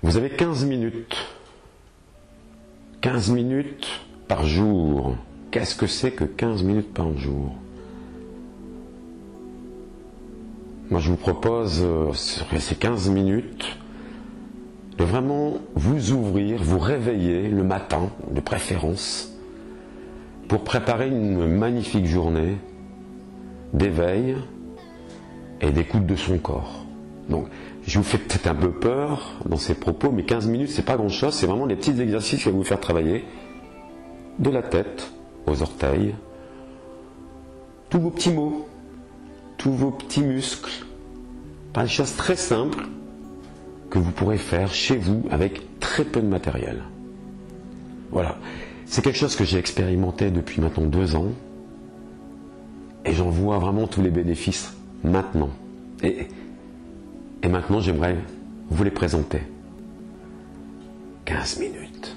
Vous avez 15 minutes. 15 minutes par jour. Qu'est-ce que c'est que 15 minutes par jour? Moi, je vous propose, sur ces 15 minutes, de vraiment vous ouvrir, vous réveiller le matin, de préférence, pour préparer une magnifique journée d'éveil et d'écoute de son corps. Donc, je vous fais peut-être un peu peur dans ces propos, mais 15 minutes, c'est pas grand-chose, c'est vraiment des petits exercices qui vont vous faire travailler de la tête aux orteils, tous vos petits mots, tous vos petits muscles, par des choses très simples que vous pourrez faire chez vous avec très peu de matériel. Voilà. C'est quelque chose que j'ai expérimenté depuis maintenant 2 ans et j'en vois vraiment tous les bénéfices maintenant. Et maintenant, j'aimerais vous les présenter. 15 minutes.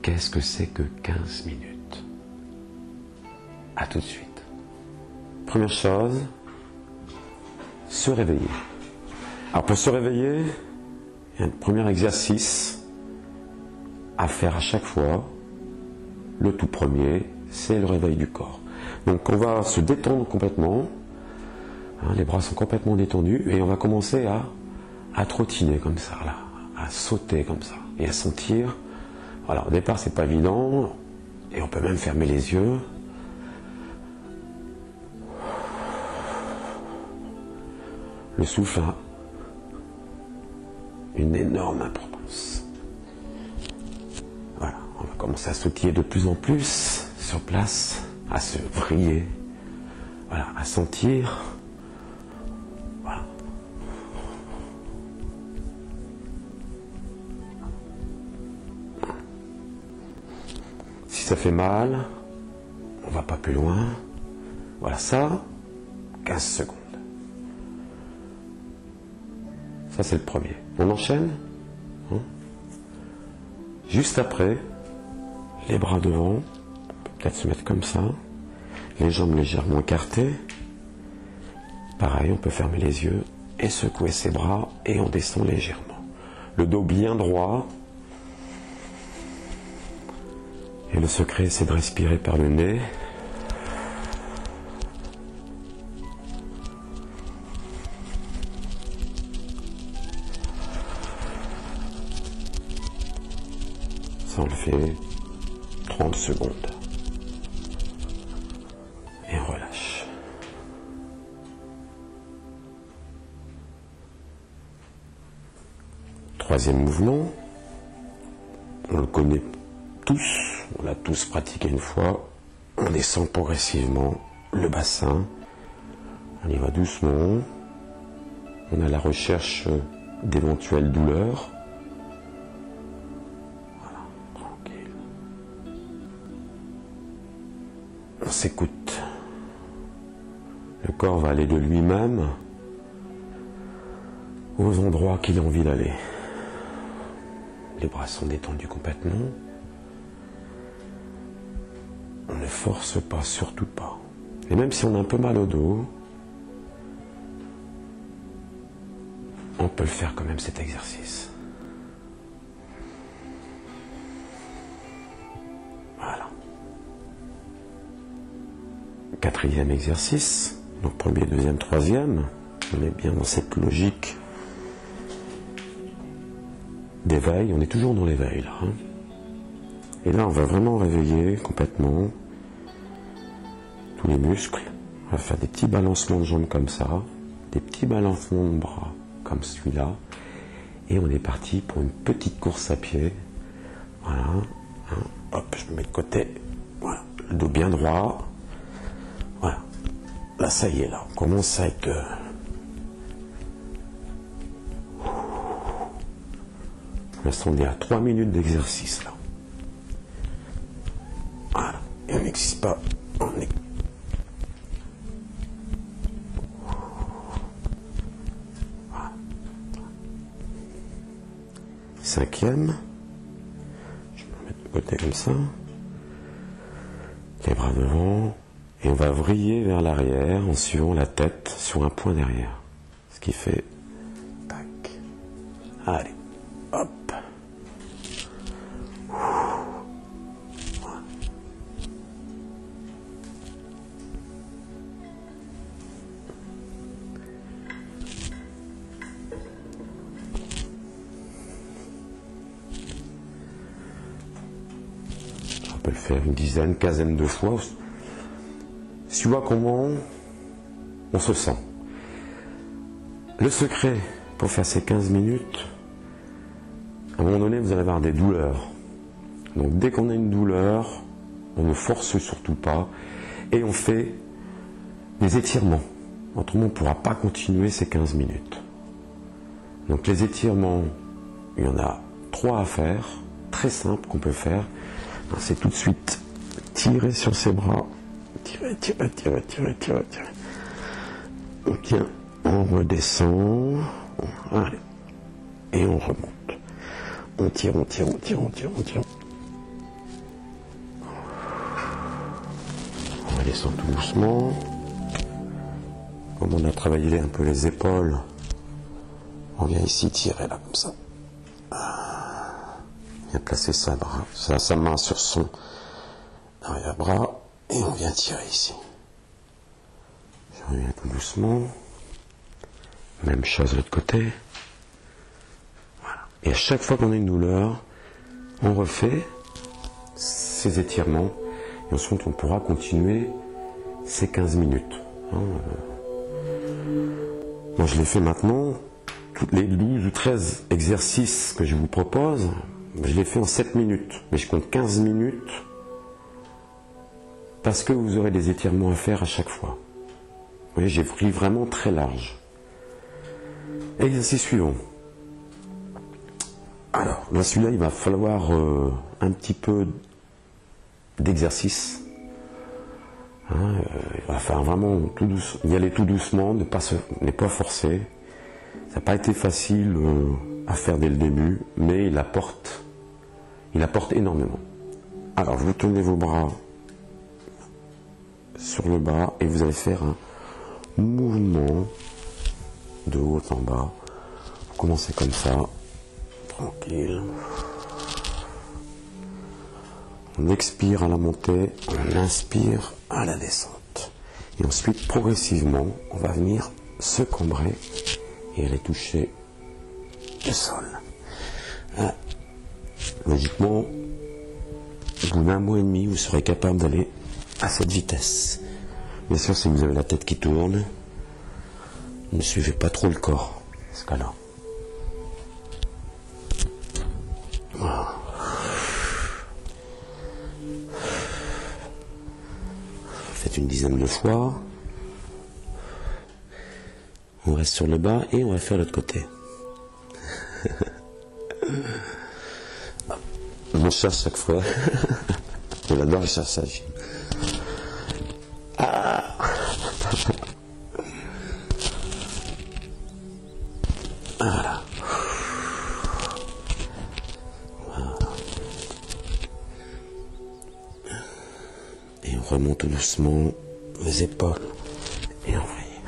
Qu'est-ce que c'est que 15 minutes? À tout de suite. Première chose, se réveiller. Alors pour se réveiller, il y a un premier exercice à faire à chaque fois. Le tout premier, c'est le réveil du corps. Donc on va se détendre complètement. Les bras sont complètement détendus et on va commencer à trottiner comme ça, là, à sauter comme ça et à sentir. Voilà, au départ c'est pas évident et on peut même fermer les yeux. Le souffle a une énorme importance. Voilà, on va commencer à sautiller de plus en plus sur place, à se vriller, voilà, à sentir. Voilà. Si ça fait mal, on va pas plus loin. Voilà, ça, 15 secondes. Ça, c'est le premier. On enchaîne. Juste après, les bras devant. On peut peut-être se mettre comme ça. Les jambes légèrement écartées. Pareil, on peut fermer les yeux et secouer ses bras et on descend légèrement. Le dos bien droit. Et le secret, c'est de respirer par le nez. Ça, on le fait 30 secondes. Et on relâche. Troisième mouvement. On le connaît tous. On l'a tous pratiqué une fois. On descend progressivement le bassin. On y va doucement. On a la recherche d'éventuelles douleurs. Voilà, tranquille. On s'écoute. Le corps va aller de lui-même aux endroits qu'il a envie d'aller. Les bras sont détendus complètement. On ne force pas, surtout pas. Et même si on a un peu mal au dos, on peut le faire quand même cet exercice. Voilà. Quatrième exercice. Donc premier, deuxième, troisième. On est bien dans cette logique d'éveil. On est toujours dans l'éveil là. Et là, on va vraiment réveiller complètement tous les muscles. On va faire des petits balancements de jambes comme ça, des petits balancements de bras comme celui-là. Et on est parti pour une petite course à pied. Voilà. Hop, je me mets de côté. Voilà. Le dos bien droit. Voilà. Là, ça y est, là. On commence à être... Là, on est à 3 minutes d'exercice, là. Voilà. Et on n'existe pas. On est... Voilà. Cinquième. Je vais me mettre de côté comme ça. Les bras devant. Et on va vriller vers l'arrière en suivant la tête sur un point derrière. Ce qui fait... Tac. Allez. Hop. peut le faire une dizaine, quinzaine de fois. Si tu vois comment on se sent. Le secret pour faire ces 15 minutes, à un moment donné, vous allez avoir des douleurs. Donc dès qu'on a une douleur, on ne force surtout pas et on fait des étirements. Autrement, on ne pourra pas continuer ces 15 minutes. Donc les étirements, il y en a 3 à faire, très simples qu'on peut faire. C'est tout de suite tirer sur ses bras, tirer. Ok, on redescend, allez, et on remonte. On tire. On redescend tout doucement. Comme on a travaillé un peu les épaules, on vient ici tirer là comme ça. On vient placer sa main sur son arrière-bras et on vient tirer ici. Je reviens tout doucement. Même chose de l'autre côté. Voilà. Et à chaque fois qu'on a une douleur, on refait ces étirements et ensuite on pourra continuer ces 15 minutes. Moi je les fais maintenant, toutes les 12 ou 13 exercices que je vous propose, je les fais en 7 minutes, mais je compte 15 minutes parce que vous aurez des étirements à faire à chaque fois. Vous voyez, j'ai pris vraiment très large. Exercice suivant. Alors, là celui-là, il va falloir un petit peu d'exercice. Il va falloir vraiment y aller tout doucement, ne pas forcer. Ça n'a pas été facile à faire dès le début, mais il apporte énormément. Alors, vous tenez vos bras sur le bas et vous allez faire un mouvement de haut en bas. Vous commencez comme ça, tranquille. On expire à la montée, on inspire à la descente. Et ensuite, progressivement, on va venir se cambrer et aller toucher le sol. Logiquement, au bout d'un mois et demi, vous serez capable d'aller à cette vitesse. Bien sûr, si vous avez la tête qui tourne, ne suivez pas trop le corps, dans ce cas-là. Voilà. Faites une dizaine de fois. On reste sur le bas et on va faire l'autre côté. On cherche chaque fois. J'adore le cherchage. Voilà. Et on remonte doucement les épaules et on vrille.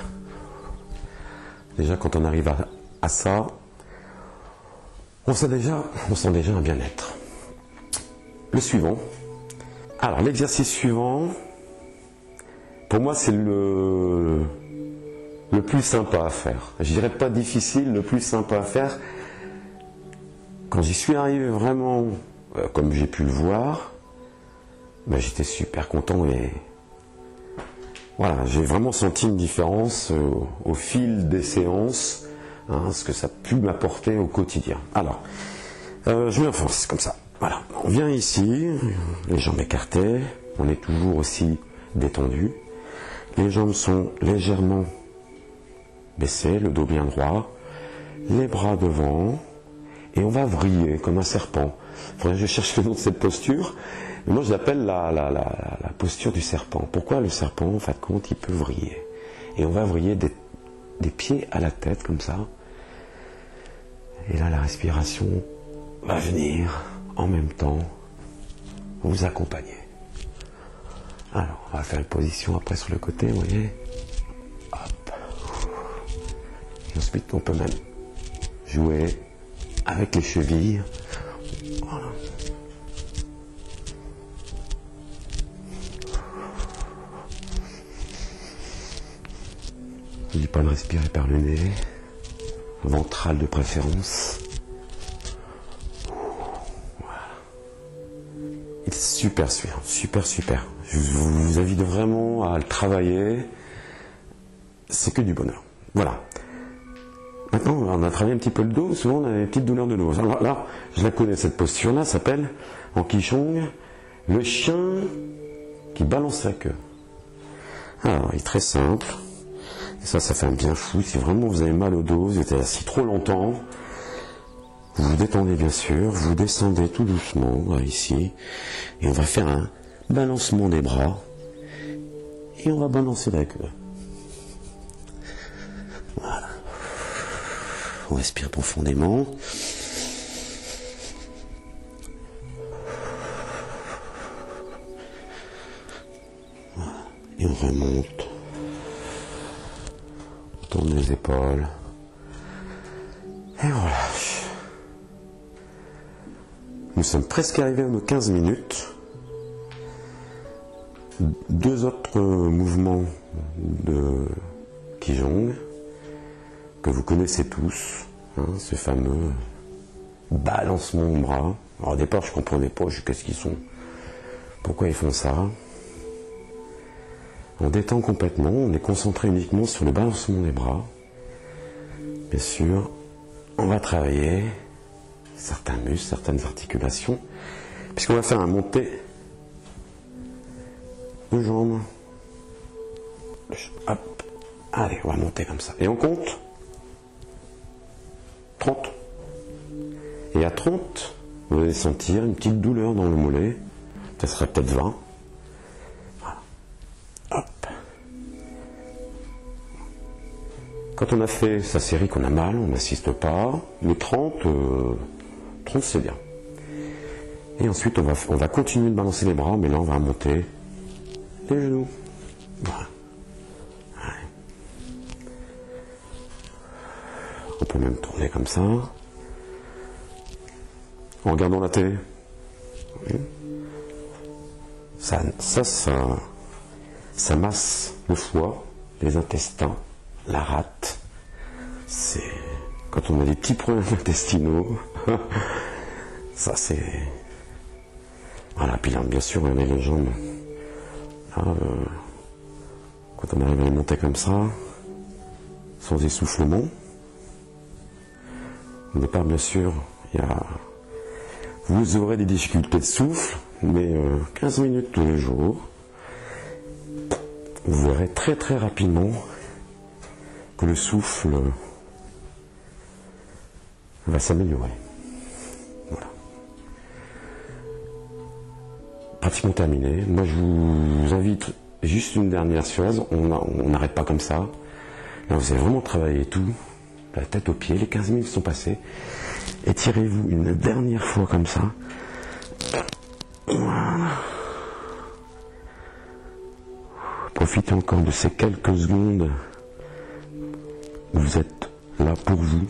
Déjà quand on arrive à ça, on sent déjà un bien-être. Le suivant. Alors l'exercice suivant, pour moi c'est le plus sympa à faire. Je dirais pas difficile, le plus sympa à faire. Quand j'y suis arrivé vraiment, comme j'ai pu le voir, j'étais super content et voilà, j'ai vraiment senti une différence au fil des séances, ce que ça a pu m'apporter au quotidien. Alors, je m'enfonce comme ça. Voilà, on vient ici, les jambes écartées, on est toujours aussi détendu. Les jambes sont légèrement baissées, le dos bien droit, les bras devant, et on va vriller comme un serpent. Faudrait que je cherche le nom de cette posture, mais moi je l'appelle la posture du serpent. Pourquoi le serpent, en fin de compte, il peut vriller? Et on va vriller des pieds à la tête, comme ça. Et là, la respiration va venir en même temps vous accompagner. Alors, on va faire une position après sur le côté, vous voyez. Hop. Et ensuite, on peut même jouer avec les chevilles. Voilà. N'oublie pas de respirer par le nez, ventral de préférence. Voilà. Il super, super, super. Je vous invite vraiment à le travailler. C'est que du bonheur. Voilà. Maintenant, on a travaillé un petit peu le dos. Souvent, on a des petites douleurs de dos. Alors là, je la connais, cette posture-là s'appelle, en Qigong, le chien qui balance la queue. Alors, il est très simple. Et ça fait un bien fou. Si vraiment vous avez mal au dos, vous êtes assis trop longtemps, vous vous détendez bien sûr, vous descendez tout doucement, là, ici, et on va faire un balancement des bras, et on va balancer la queue. Voilà. On respire profondément. Voilà. Et on remonte. On tourne les épaules. Et on relâche. Nous sommes presque arrivés à nos 15 minutes. Deux autres mouvements de Qigong que vous connaissez tous, hein, ce fameux balancement de bras. Alors au départ je ne comprenais pas, qu'est-ce qu'ils sont, pourquoi ils font ça. On détend complètement, on est concentré uniquement sur le balancement des bras. Bien sûr, on va travailler certains muscles, certaines articulations, puisqu'on va faire un monté de jambes. Hop, allez, on va monter comme ça. Et on compte 30. Et à 30, vous allez sentir une petite douleur dans le mollet. Ça serait peut-être 20. Voilà. Hop. Quand on a fait sa série qu'on a mal, on n'assiste pas. Les 30 c'est bien. Et ensuite, on va continuer de balancer les bras, mais là, on va monter les genoux. Voilà. On peut même tourner comme ça, en regardant la télé. Oui. Ça masse le foie, les intestins, la rate. C'est quand on a des petits problèmes intestinaux. Ça c'est... Voilà, puis là, bien sûr, on a les jambes. Là, quand on arrive à les monter comme ça, sans essoufflement. Au départ, bien sûr, vous aurez des difficultés de souffle, mais 15 minutes tous les jours, vous verrez très très rapidement que le souffle va s'améliorer. Voilà. Pratiquement terminé. Moi, je vous invite juste une dernière chose. On n'arrête pas comme ça. Là, vous avez vraiment travaillé tout. La tête aux pieds, les 15 minutes sont passées. Étirez-vous une dernière fois comme ça. Voilà. Profitez encore de ces quelques secondes où vous êtes là pour vous.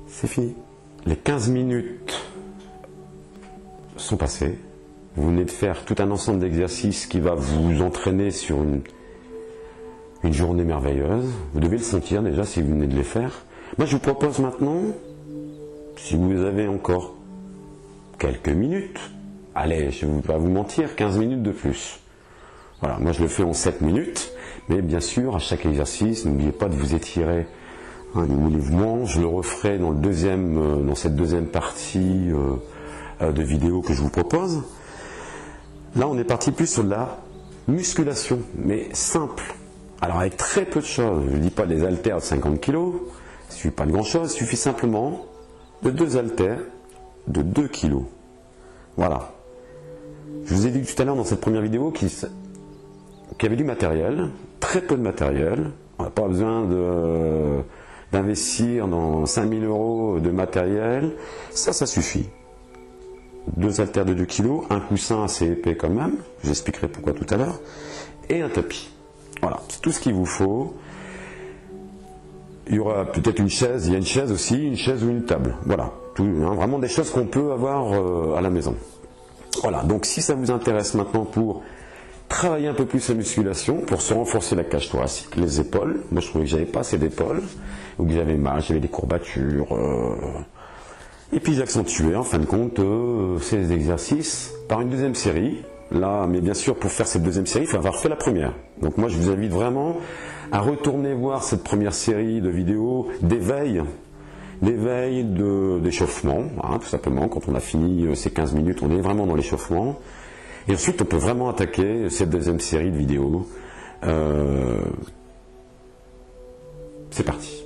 C'est fini. Les 15 minutes sont passées. Vous venez de faire tout un ensemble d'exercices qui va vous entraîner sur une journée merveilleuse. Vous devez le sentir déjà si vous venez de les faire. Moi, je vous propose maintenant, si vous avez encore quelques minutes, allez, je ne vais pas vous mentir, 15 minutes de plus. Voilà, moi je le fais en 7 minutes, mais bien sûr, à chaque exercice, n'oubliez pas de vous étirer. Hein, les mouvements, je le referai dans cette deuxième partie de vidéo que je vous propose. Là, on est parti plus sur de la musculation, mais simple. Alors, avec très peu de choses. Je ne dis pas des haltères de 50 kg, il ne suffit pas de grand-chose, il suffit simplement de 2 haltères de 2 kg. Voilà. Je vous ai dit tout à l'heure dans cette première vidéo qu'il y avait du matériel, très peu de matériel. On n'a pas besoin d'investir dans 5000 € de matériel. Ça suffit. 2 haltères de 2 kg, un coussin assez épais quand même, j'expliquerai pourquoi tout à l'heure, et un tapis. Voilà, c'est tout ce qu'il vous faut. Il y aura peut-être une chaise, il y a une chaise aussi, une chaise ou une table. Voilà. Vraiment des choses qu'on peut avoir à la maison. Voilà, donc si ça vous intéresse maintenant pour travailler un peu plus la musculation, pour se renforcer la cage thoracique, les épaules, moi je trouvais que j'avais pas assez d'épaules, ou que j'avais mal, j'avais des courbatures, et puis j'accentuais en fin de compte ces exercices par une deuxième série. Là, mais bien sûr, pour faire cette deuxième série, il faut avoir fait la première. Donc moi je vous invite vraiment à retourner voir cette première série de vidéos d'éveil, d'échauffement, tout simplement. Quand on a fini ces 15 minutes, on est vraiment dans l'échauffement. Et ensuite, on peut vraiment attaquer cette deuxième série de vidéos. C'est parti.